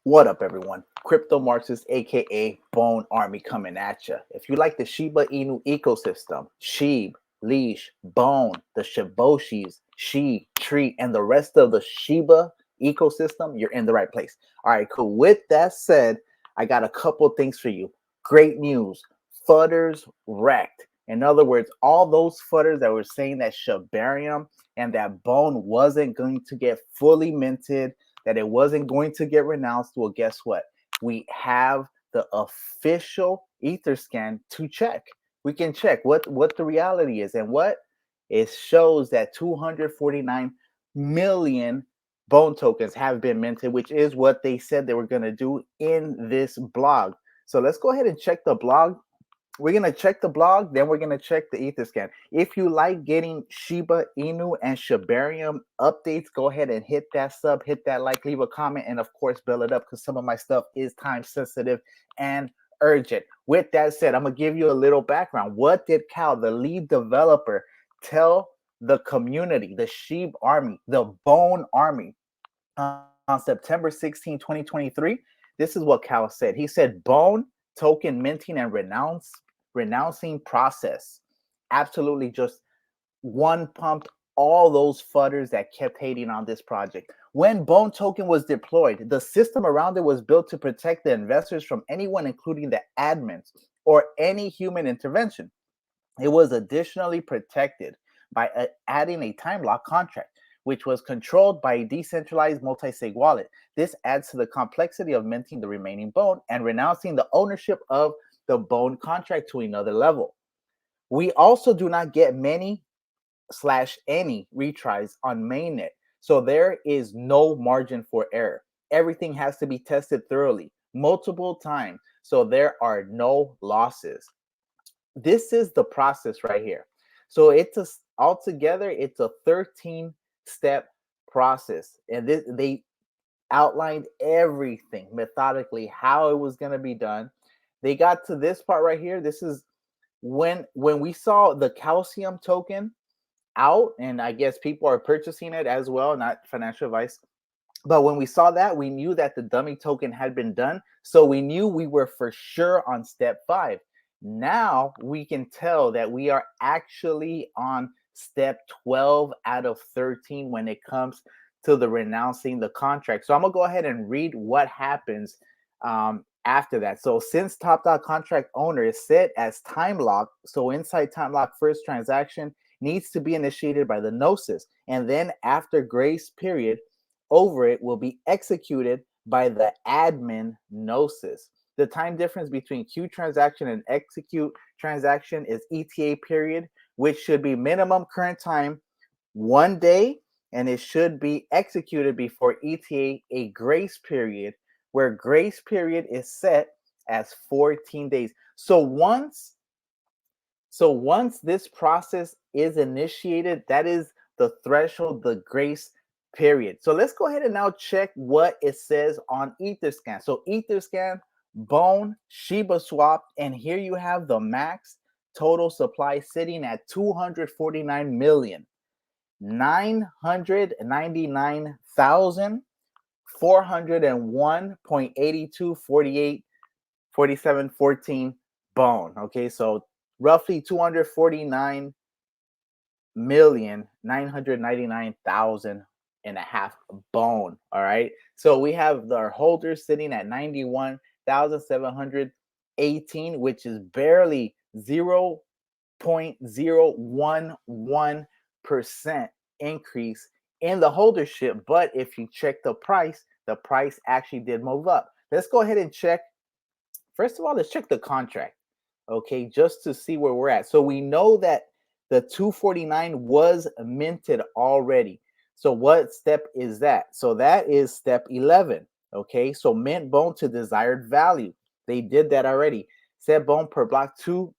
What up, everyone? Crypto Marxist, aka Bone Army, coming at you. If you like the Shiba Inu ecosystem, Sheeb, Leash, Bone, the Shiboshis, Sheep, Tree, and the rest of the Shiba ecosystem, you're in the right place. All right, cool. With that said, I got a couple things for you. Great news. Fudders REKT. In other words, all those fudders that were saying that Shibarium and that Bone wasn't going to get fully minted, that it wasn't going to get renounced. Well, guess what? We have the official etherscan to check. We can check what the reality is, and what it shows that 249 million bone tokens have been minted, which is what they said they were going to do in this blog. So let's go ahead and check the blog. We're going to check the blog, then we're going to check the etherscan. If you like getting Shiba Inu and Shibarium updates, go ahead and hit that sub, hit that like, leave a comment, and of course, bell it up, because some of my stuff is time sensitive and urgent. With that said, I'm going to give you a little background. What did Kaal, the lead developer, tell the community, the Sheep Army, the Bone Army, on September 16, 2023? This is what Kaal said. He said, Bone token minting and renouncing process. Absolutely just one pumped all those fudders that kept hating on this project. When Bone token was deployed, the system around it was built to protect the investors from anyone, including the admins, or any human intervention. It was additionally protected by adding a Timelock contract, which was controlled by a decentralized multisig wallet. This adds to the complexity of minting the remaining Bone and renouncing the ownership of the Bone contract to another level. We also do not get many / any retries on mainnet, so there is no margin for error. Everything has to be tested thoroughly, multiple times, so there are no losses. This is the process right here. So altogether it's a 13-step process, and they outlined everything methodically, how it was going to be done. They got to this part right here. This is when we saw the calcium token out, and I guess people are purchasing it as well, not financial advice. But when we saw that, we knew that the dummy token had been done. So we knew we were for sure on step 5. Now we can tell that we are actually on step 12 out of 13 when it comes to the renouncing the contract. So I'm going to go ahead and read what happens after that. So since top dot contract owner is set as Timelock, so inside Timelock, first transaction needs to be initiated by the gnosis, and then after grace period over it will be executed by the admin gnosis. The time difference between queue transaction and execute transaction is ETA period, which should be minimum current time 1 day, and it should be executed before ETA a grace period, where grace period is set as 14 days. So once this process is initiated, that is the threshold, the grace period. So let's go ahead and now check what it says on etherscan. So etherscan, Bone, Shiba swap, and here you have the max total supply sitting at 249,999,401.82484714 Bone. Okay, so roughly 249,999,000.5 Bone. All right, so we have our holders sitting at 91,718, which is barely 0.011% increase in the holdership. But if you check the price actually did move up. Let's go ahead and check. First of all, let's check the contract, okay, just to see where we're at. So we know that the 249 was minted already. So what step is that? So that is step 11. Okay, so mint Bone to desired value. They did that already. Set Bone per block 2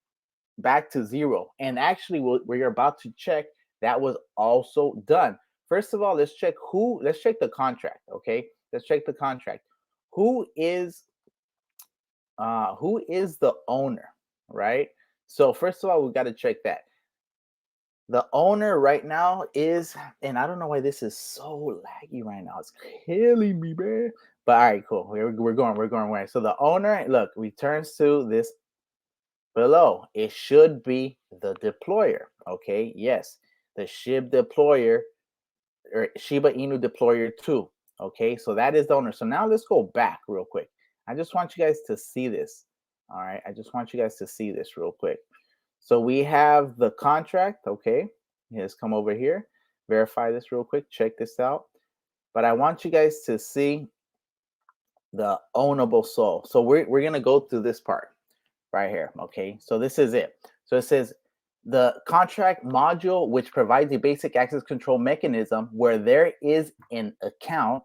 back to 0. And actually, we're about to check, that was also done. First of all, let's check the contract. Okay, let's check the contract. Who is the owner, right? So first of all, we got to check that. The owner right now is, and I don't know why this is so laggy right now. It's killing me, man. But all right, cool. We're going right. So the owner, look, returns to this below. It should be the deployer. Okay, yes, the SHIB deployer or Shiba Inu deployer 2. Okay, so that is the owner. So now let's go back real quick. I just want you guys to see this. All right, I just want you guys to see this real quick. So we have the contract. Okay, let's come over here, verify this real quick, check this out. But I want you guys to see the ownable soul. So we're gonna go through this part right here. Okay, so this is it. So it says the contract module, which provides a basic access control mechanism where there is an account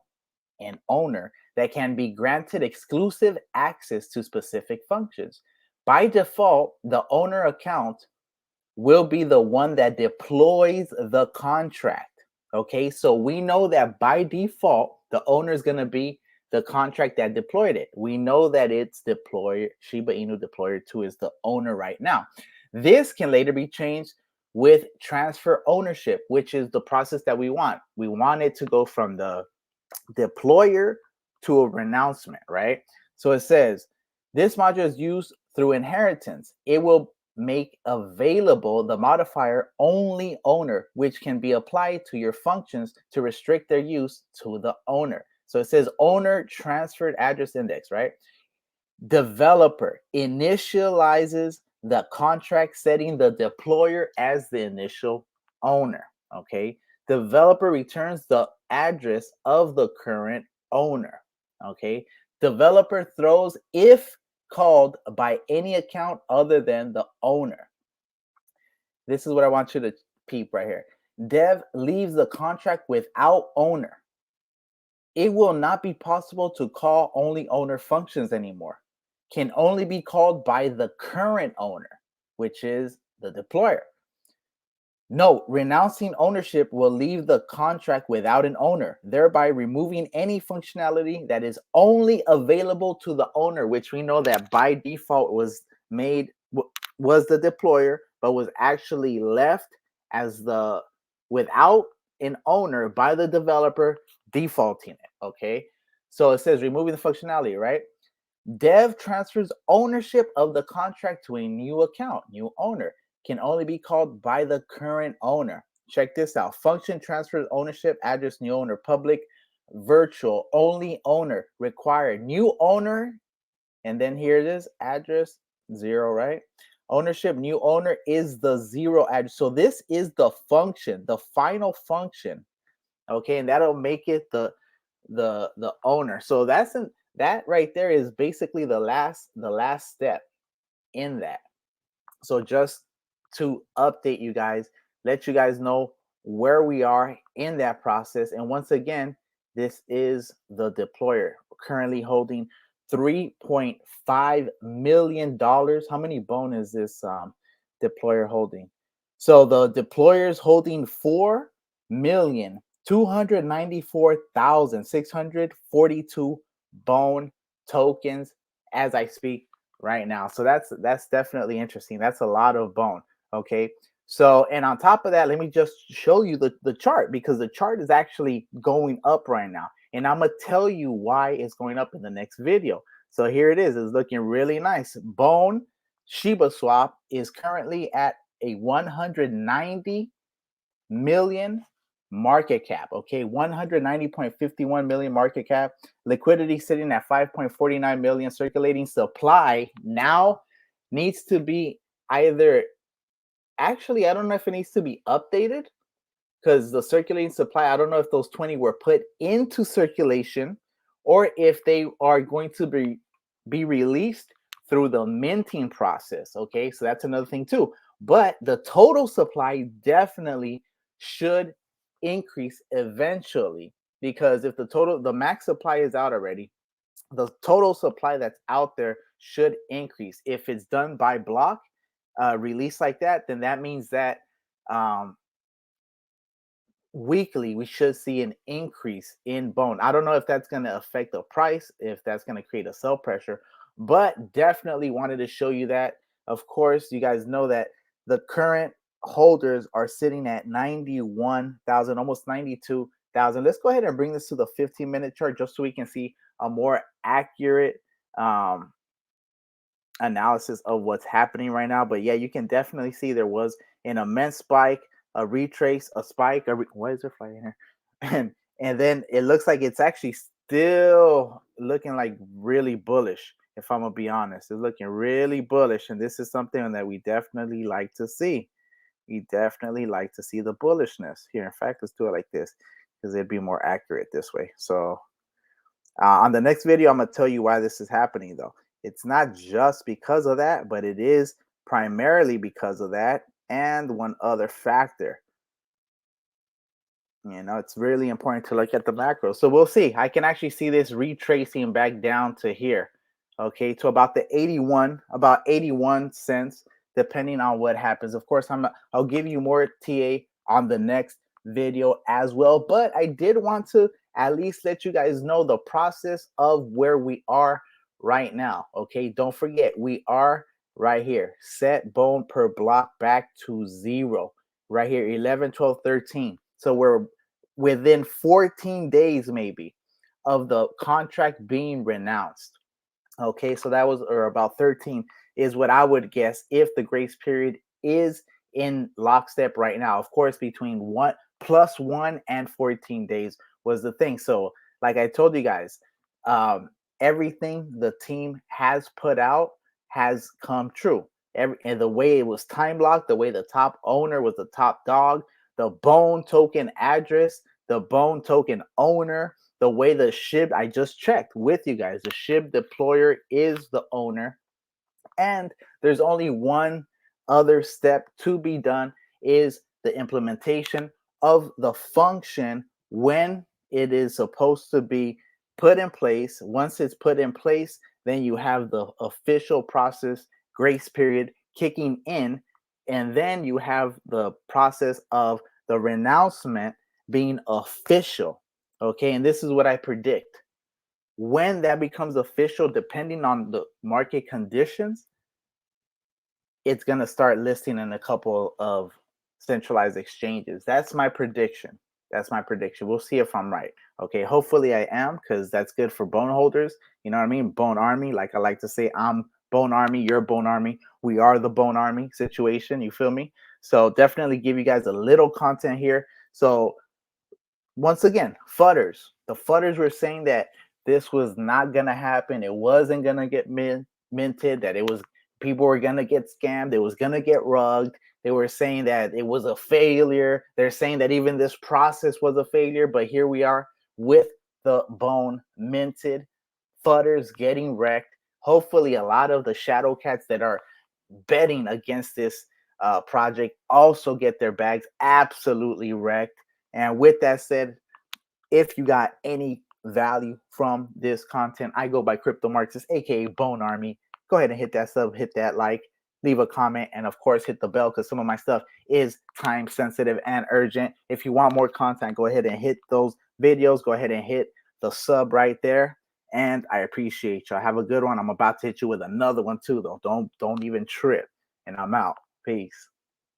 and owner that can be granted exclusive access to specific functions. By default, the owner account will be the one that deploys the contract. Okay, so we know that by default, the owner is going to be the contract that deployed it. We know that it's deployer, Shiba Inu deployer 2 is the owner right now. This can later be changed with transfer ownership, which is the process that we want. We want it to go from the deployer to a renouncement, right? So it says this module is used through inheritance. It will make available the modifier only owner, which can be applied to your functions to restrict their use to the owner. So it says owner transferred address index, right? Developer initializes the contract, setting the deployer as the initial owner. Okay. Developer returns the address of the current owner. Okay. Developer throws if called by any account other than the owner. This is what I want you to peep right here. Dev leaves the contract without owner. It will not be possible to call only owner functions anymore. Can only be called by the current owner, which is the deployer. Note, renouncing ownership will leave the contract without an owner, thereby removing any functionality that is only available to the owner, which we know that by default was the deployer, but was actually left as the without an owner by the developer defaulting it. Okay, so it says removing the functionality, right? Dev transfers ownership of the contract to a new account, new owner. Can only be called by the current owner. Check this out. Function transfers ownership, address, new owner, public, virtual, only owner, required, new owner, and then here it is, address, 0, right? Ownership, new owner is the 0 address. So this is the function, the final function, okay? And that'll make it the owner. So that right there is basically the last step in that. So just to update you guys, let you guys know where we are in that process. And once again, this is the deployer currently holding $3.5 million. How many bone is this deployer holding? So the deployer is holding 4,294,642 bone tokens as I speak right now. So that's definitely interesting. That's a lot of bone. Okay. So, and on top of that, let me just show you the chart, because the chart is actually going up right now. And I'm going to tell you why it's going up in the next video. So here it is. It's looking really nice. Bone Shiba swap is currently at a 190 million market cap. Okay, 190.51 million market cap. Liquidity sitting at 5.49 million. Circulating supply now needs to be either, actually, I don't know if it needs to be updated, because the circulating supply, I don't know if those 20 were put into circulation or if they are going to be released through the minting process. Okay, so that's another thing too. But the total supply definitely should increase eventually, because if the max supply is out already, the total supply that's out there should increase. If it's done by block release like that, then that means that weekly we should see an increase in bone. I don't know if that's going to affect the price, if that's going to create a sell pressure, but definitely wanted to show you that. Of course, you guys know that the current holders are sitting at 91,000, almost 92,000. Let's go ahead and bring this to the 15-minute chart just so we can see a more accurate analysis of what's happening right now. But yeah, you can definitely see there was an immense spike, a retrace, a spike. What is there flying here? And then it looks like it's actually still looking like really bullish. If I'm gonna be honest, it's looking really bullish, and this is something that we definitely like to see. We definitely like to see the bullishness here. In fact, let's do it like this because it'd be more accurate this way. So on the next video, I'm going to tell you why this is happening, though. It's not just because of that, but it is primarily because of that and one other factor. You know, it's really important to look at the macro. So we'll see. I can actually see this retracing back down to here, okay, to about the 81 cents, depending on what happens. Of course, I'll give you more TA on the next video as well, but I did want to at least let you guys know the process of where we are right now. Okay, don't forget, we are right here, set bone per block back to 0 right here, 11, 12, 13. So we're within 14 days maybe of the contract being renounced. Okay, so that was, or about 13 is what I would guess if the grace period is in lockstep right now. Of course, between +1 and 14 days was the thing. So like I told you guys, everything the team has put out has come true. And the way it was time locked, the way the top owner was the top dog, the bone token address, the bone token owner, the way the SHIB, I just checked with you guys, the SHIB deployer is the owner. And there's only one other step to be done, is the implementation of the function when it is supposed to be put in place. Once it's put in place, then you have the official process grace period kicking in, and then you have the process of the renouncement being official. Okay, and this is what I predict. When that becomes official, depending on the market conditions, it's going to start listing in a couple of centralized exchanges. That's my prediction. That's my prediction. We'll see if I'm right. Okay, hopefully I am, because that's good for bone holders. You know what I mean? Bone army. Like I like to say, I'm bone army, you're bone army. We are the bone army situation. You feel me? So definitely give you guys a little content here. So once again, Fudders. The Fudders were saying that this was not going to happen. It wasn't going to get minted, that it was, people were going to get scammed. It was going to get rugged. They were saying that it was a failure. They're saying that even this process was a failure. But here we are with the bone minted, Fudders getting wrecked. Hopefully a lot of the shadow cats that are betting against this project also get their bags absolutely wrecked. And with that said, if you got any value from this content, I go by Crypto Marxist, aka Bone Army. Go ahead and hit that sub, hit that like, leave a comment, and of course hit the bell, because some of my stuff is time sensitive and urgent. If you want more content, go ahead and hit those videos. Go ahead and hit the sub right there. And I appreciate y'all. Have a good one. I'm about to hit you with another one too, though. Don't even trip. And I'm out. Peace.